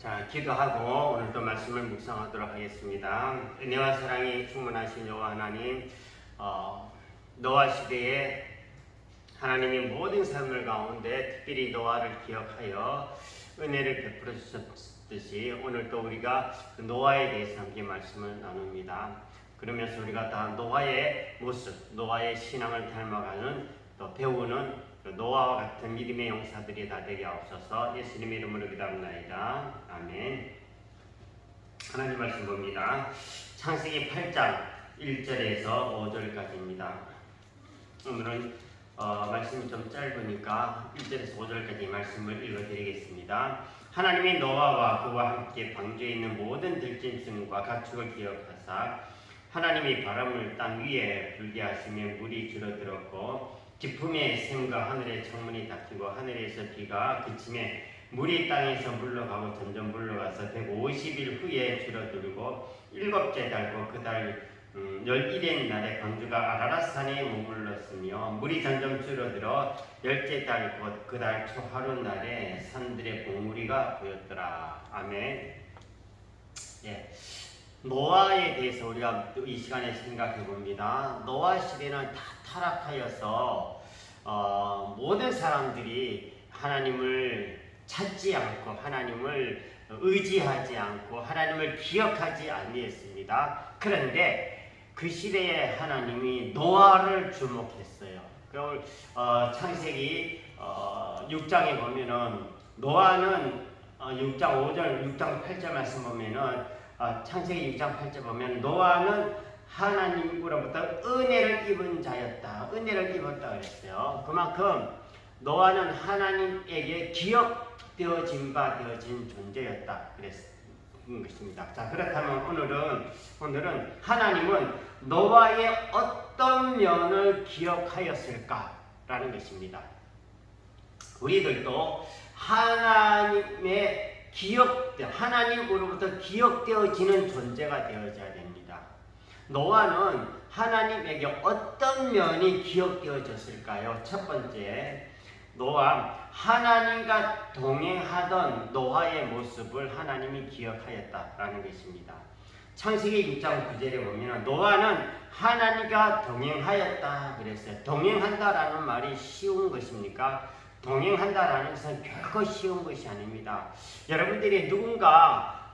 자, 기도하고 오늘도 말씀을 묵상하도록 하겠습니다. 은혜와 사랑이 충만하신 여호와 하나님, 노아 시대에 하나님이 모든 삶을 가운데 특별히 노아를 기억하여 은혜를 베풀어 주셨듯이 오늘도 우리가 노아에 대해서 함께 말씀을 나눕니다. 그러면서 우리가 다 노아의 모습, 노아의 신앙을 닮아가는 또 배우는 노아와 같은 믿음의 용사들이 다 되게 하옵소서. 예수님의 이름으로 기도합니다. 아멘. 하나님 말씀 봅니다. 창세기 8장 1절에서 5절까지입니다. 오늘은 말씀이 좀 짧으니까 1절에서 5절까지 말씀을 읽어드리겠습니다. 하나님이 노아와 그와 함께 방주에 있는 모든 들짐승과 가축을 기억하사 하나님이 바람을 땅 위에 불게 하시며 물이 줄어들었고 기품의 샘과 하늘의 창문이 닫히고 하늘에서 비가 그침에 물이 땅에서 물러가고 점점 물러가서 150일 후에 줄어들고 일곱째 달고 그달 11일 날에 광주가 아라랏산에 머물렀으며 물이 점점 줄어들어 열째 달 곧 그달 초하루 날에 산들의 봉우리가 보였더라. 아멘. 예. 노아에 대해서 우리가 이 시간에 생각해 봅니다. 노아 시대는 다 타락하여서 모든 사람들이 하나님을 찾지 않고 하나님을 의지하지 않고 하나님을 기억하지 아니했습니다. 그런데 그 시대에 하나님이 노아를 주목했어요. 그걸 창세기 6장에 보면은 노아는 6장 5절, 6장 8절 말씀 보면은 창세기 6장 8절 보면 노아는 하나님으로부터 은혜를 입은 자였다. 은혜를 입었다 그랬어요. 그만큼 노아는 하나님에게 기억되어진 바 되어진 존재였다 그랬는 것입니다. 자, 그렇다면 오늘은 하나님은 노아의 어떤 면을 기억하였을까라는 것입니다. 우리들도 하나님으로부터 기억되어지는 존재가 되어져야 됩니다. 노아는 하나님에게 어떤 면이 기억되어졌을까요? 첫 번째, 노아, 하나님과 동행하던 노아의 모습을 하나님이 기억하였다라는 것입니다. 창세기 6장 9절에 보면 노아는 하나님과 동행하였다 그랬어요. 동행한다라는 말이 쉬운 것입니까? 동행한다라는 것은 결코 쉬운 것이 아닙니다. 여러분들이 누군가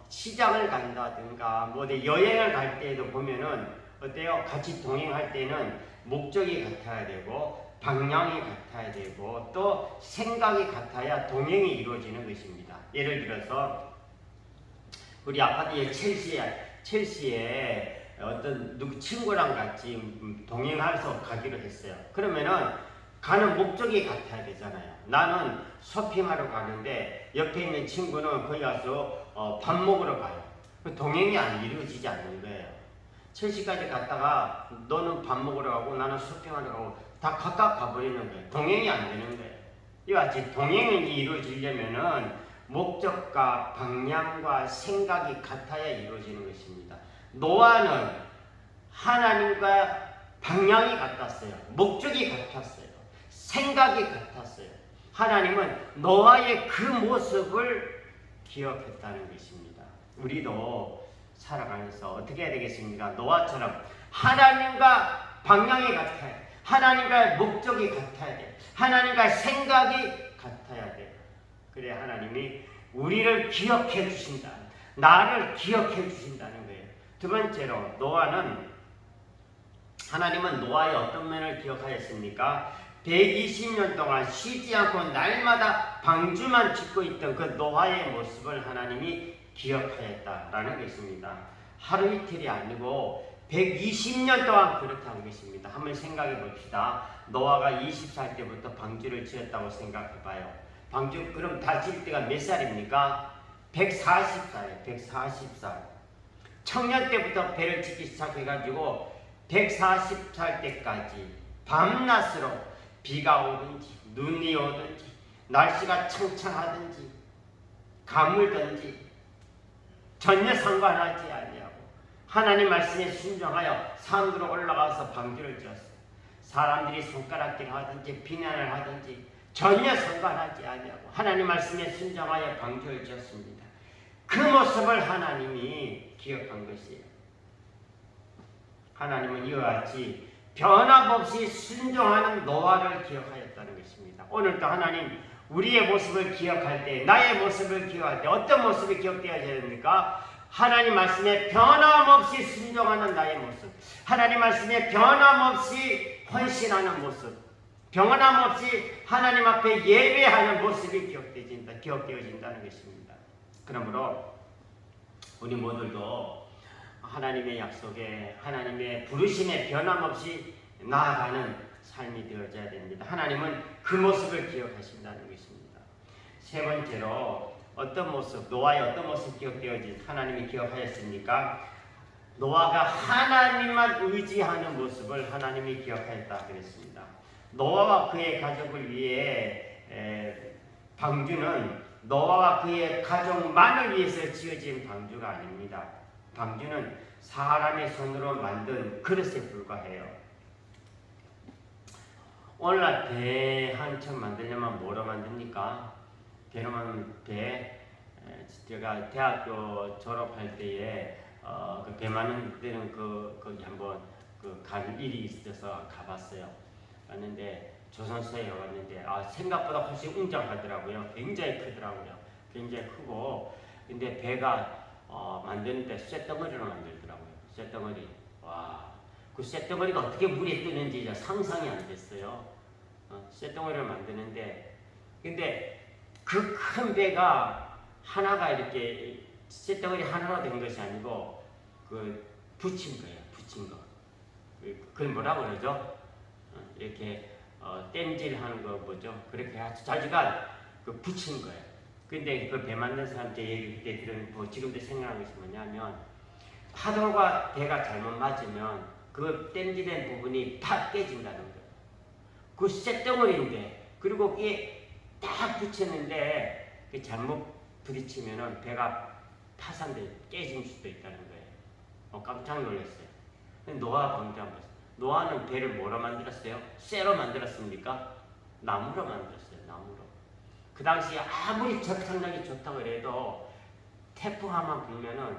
시장을 간다든가 어디 여행을 갈 때에도 보면은 어때요? 같이 동행할 때는 목적이 같아야 되고 방향이 같아야 되고 또 생각이 같아야 동행이 이루어지는 것입니다. 예를 들어서 우리 아파트의 첼시에 어떤 누구 친구랑 같이 동행해서 가기로 했어요. 그러면은 가는 목적이 같아야 되잖아요. 나는 쇼핑하러 가는데 옆에 있는 친구는 거기 가서 밥 먹으러 가요. 동행이 이루어지지 않는 거예요. 첼시까지 갔다가 너는 밥 먹으러 가고 나는 쇼핑하러 가고 다 각각 가버리는 거예요. 동행이 안 되는 거예요. 이와 같이 동행이 이루어지려면은 목적과 방향과 생각이 같아야 이루어지는 것입니다. 노아는 하나님과 방향이 같았어요. 목적이 같았어요. 생각이 같았어요. 하나님은 노아의 그 모습을 기억했다는 것입니다. 우리도 살아가면서 어떻게 해야 되겠습니까? 노아처럼 하나님과 방향이 같아야 돼. 하나님과 목적이 같아야 돼. 하나님과 생각이 같아야 돼. 그래 하나님이 우리를 기억해 주신다. 나를 기억해 주신다는 거예요. 두 번째로 하나님은 노아의 어떤 면을 기억하였습니까? 120년 동안 쉬지 않고 날마다 방주만 짓고 있던 그 노아의 모습을 하나님이 기억하였다라는 것입니다. 하루 이틀이 아니고 120년 동안 그렇게 한 것입니다. 한번 생각해 봅시다. 노아가 20살 때부터 방주를 지었다고 생각해 봐요. 방주 그럼 다 지을 때가 몇 살입니까? 140살이에요. 140살. 청년 때부터 배를 짓기 시작해가지고 140살 때까지 밤낮으로 비가 오든지 눈이 오든지 날씨가 창창하든지 가물든지 전혀 상관하지 아니하고 하나님 말씀에 순종하여 산으로 올라가서 방주를 지었어요. 사람들이 손가락질 하든지 비난을 하든지 전혀 상관하지 아니하고 하나님 말씀에 순종하여 방주를 지었습니다. 그 모습을 하나님이 기억한 것이에요. 하나님은 이와 같이 변함없이 순종하는 노아를 기억하였다는 것입니다. 오늘도 하나님 우리의 모습을 기억할 때, 나의 모습을 기억할 때 어떤 모습이 기억되어야 됩니까? 하나님 말씀에 변함없이 순종하는 나의 모습, 하나님 말씀에 변함없이 헌신하는 모습, 변함없이 하나님 앞에 예배하는 모습이 기억되어진다는 것입니다. 그러므로 우리 모두도 하나님의 약속에, 하나님의 부르심에 변함없이 나아가는 삶이 되어져야 됩니다. 하나님은 그 모습을 기억하신다는 것입니다. 세 번째로 어떤 모습, 노아의 어떤 모습 기억되어진 하나님이 기억하였습니까? 노아가 하나님만 의지하는 모습을 하나님이 기억하였다 그랬습니다. 노아와 그의 가족을 위해 방주는 노아와 그의 가족만을 위해서 지어진 방주가 아닙니다. 방주는 사람의 손으로 만든 그릇에 불과해요. 오늘날 배 한 척 만들려면 뭐로 만듭니까? 제가 대학교 졸업할 때에 그 배 만드는 데는 거기 한번 갈 일이 있어서 가봤어요. 갔는데 조선소에 왔는데 생각보다 훨씬 웅장하더라고요. 굉장히 크더라고요. 굉장히 크고 근데 배가 만드는데 쇳덩어리로 만들더라고요. 쇳덩어리. 와, 그 쇳덩어리가 어떻게 물에 뜨는지 상상이 안 됐어요. 쇳덩어리를 만드는데 근데 그 큰 배가 하나가 이렇게 쇳덩어리 하나로 된 것이 아니고 붙인 거예요. 붙인 거. 그걸 뭐라고 그러죠? 이렇게 땜질하는 거 뭐죠? 그렇게 자주가 붙인 거예요. 근데 그 배 만든 사람들 얘기 그때 들은 지금도 생각하는 것이 뭐냐면 파도가 배가 잘못 맞으면 그 땜질된 부분이 팍 깨진다는 거예요. 그 쇳덩어리인데 그리고 이게 딱 붙였는데 잘못 부딪히면은 배가 파산돼 깨질 수도 있다는 거예요. 깜짝 놀랐어요. 노아 방주 한번 봤어요. 노아는 배를 뭐로 만들었어요? 쇠로 만들었습니까? 나무로 만들었어요. 나무로. 그 당시에 아무리 접착력이 좋다고 해도 태풍 한번 불면은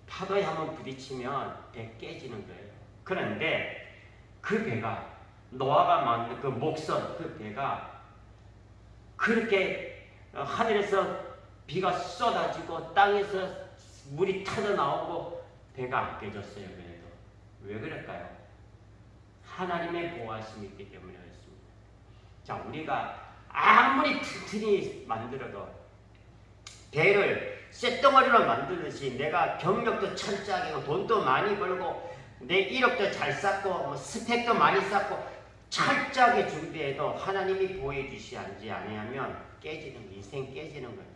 파도에 한번 부딪히면 배 깨지는 거예요. 그런데 그 배가 노아가 만든 그 목선 그 배가 그렇게 하늘에서 비가 쏟아지고 땅에서 물이 터져 나오고 배가 안 깨졌어요. 그래도 왜 그럴까요? 하나님의 보호하심이 있기 때문에 그렇습니다. 자, 우리가 아무리 튼튼히 만들어도 배를 쇳덩어리로 만들듯이 내가 경력도 철저하게 돈도 많이 벌고 내 1억도 잘 쌓고 스펙도 많이 쌓고 철저하게 준비해도 하나님이 보호해 주시지 아니하면 깨지는 거예요. 인생 깨지는 거예요.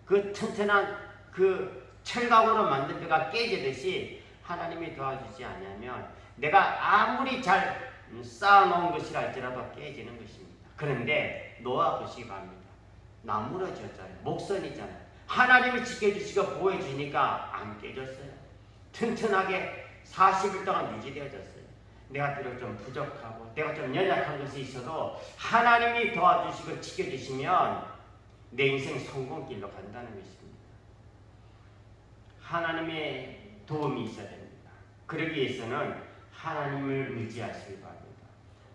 그 튼튼한 그 철강으로 만든 배가 깨지듯이 하나님이 도와주지 않으면 내가 아무리 잘 쌓아놓은 것이라 할지라도 깨지는 것입니다. 그런데 노아 보시기 바랍니다. 나무로 지었잖아요. 목선이잖아요. 하나님이 지켜주시고 보호해주니까 안 깨졌어요. 튼튼하게 40일 동안 유지되어졌어요. 내가 비록 좀 부족하고 내가 좀 연약한 것이 있어도 하나님이 도와주시고 지켜주시면 내 인생 성공길로 간다는 것입니다. 하나님의 도움이 있어야 됩니다. 그러기 위해서는 하나님을 의지하시기 바랍니다.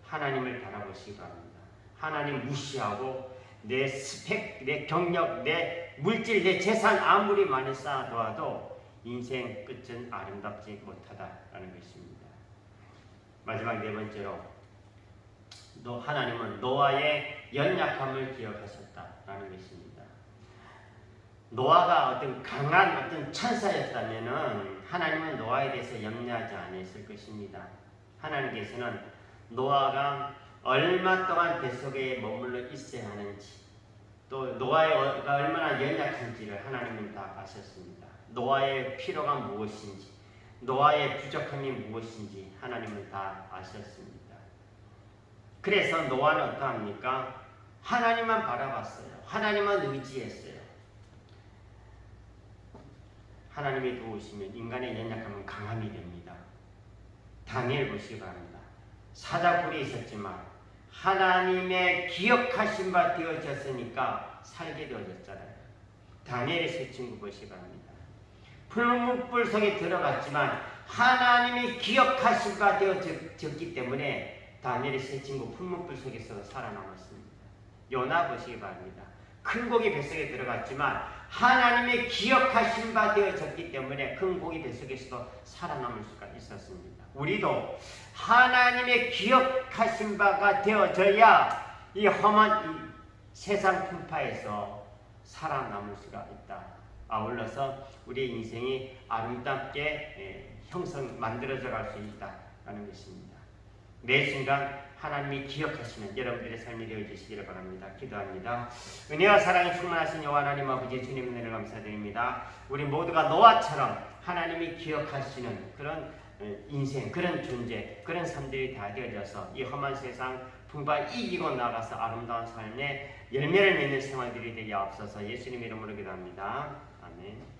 하나님을 바라보시기 바랍니다. 하나님 무시하고 내 스펙, 내 경력, 내 물질, 내 재산 아무리 많이 쌓아두어도 인생 끝은 아름답지 못하다라는 것입니다. 마지막 네 번째로 하나님은 노아의 연약함을 기억하셨다라는 것입니다. 노아가 어떤 강한 어떤 천사였다면은 하나님은 노아에 대해서 염려하지 않았을 것입니다. 하나님께서는 노아가 얼마 동안 뱃속에 머물러 있어야 하는지 또 노아가 얼마나 연약한지를 하나님은 다 아셨습니다. 노아의 필요가 무엇인지 노아의 부족함이 무엇인지 하나님은 다 아셨습니다. 그래서 노아는 어떠합니까? 하나님만 바라봤어요. 하나님만 의지했어요. 하나님이 도우시면 인간의 연약함은 강함이 됩니다. 다니엘 보시기 바랍니다. 사자굴이 있었지만 하나님의 기억하신 바 되어졌으니까 살게 되어졌잖아요. 다니엘의 세 친구 보시기 바랍니다. 풀무불 속에 들어갔지만 하나님이 기억하신 바 되어졌기 때문에 다니엘의 세 친구 풀무불 속에서 살아남았습니다. 요나 보시기 바랍니다. 큰 고기 뱃속에 들어갔지만 하나님의 기억하신 바 되어졌기 때문에 큰 고기 뱃속에서도 살아남을 수가 있었습니다. 우리도 하나님의 기억하신 바가 되어져야 이 험한 이 세상 풍파에서 살아남을 수가 있다. 아울러서 우리의 인생이 아름답게 만들어져 갈 수 있다라는 것입니다. 매 순간 하나님이 기억하시는 여러분들의 삶이 되어 주시기를 바랍니다. 기도합니다. 은혜와 사랑이 충만하신 여호와 하나님 아버지 주님 은혜를 감사드립니다. 우리 모두가 노아처럼 하나님이 기억하시는 그런 인생, 그런 존재, 그런 삶들이 다 되어져서 이 험한 세상 풍파 이기고 나가서 아름다운 삶의 열매를 맺는 생활들이 되게 앞서서 예수님 이름으로 기도합니다. 아멘.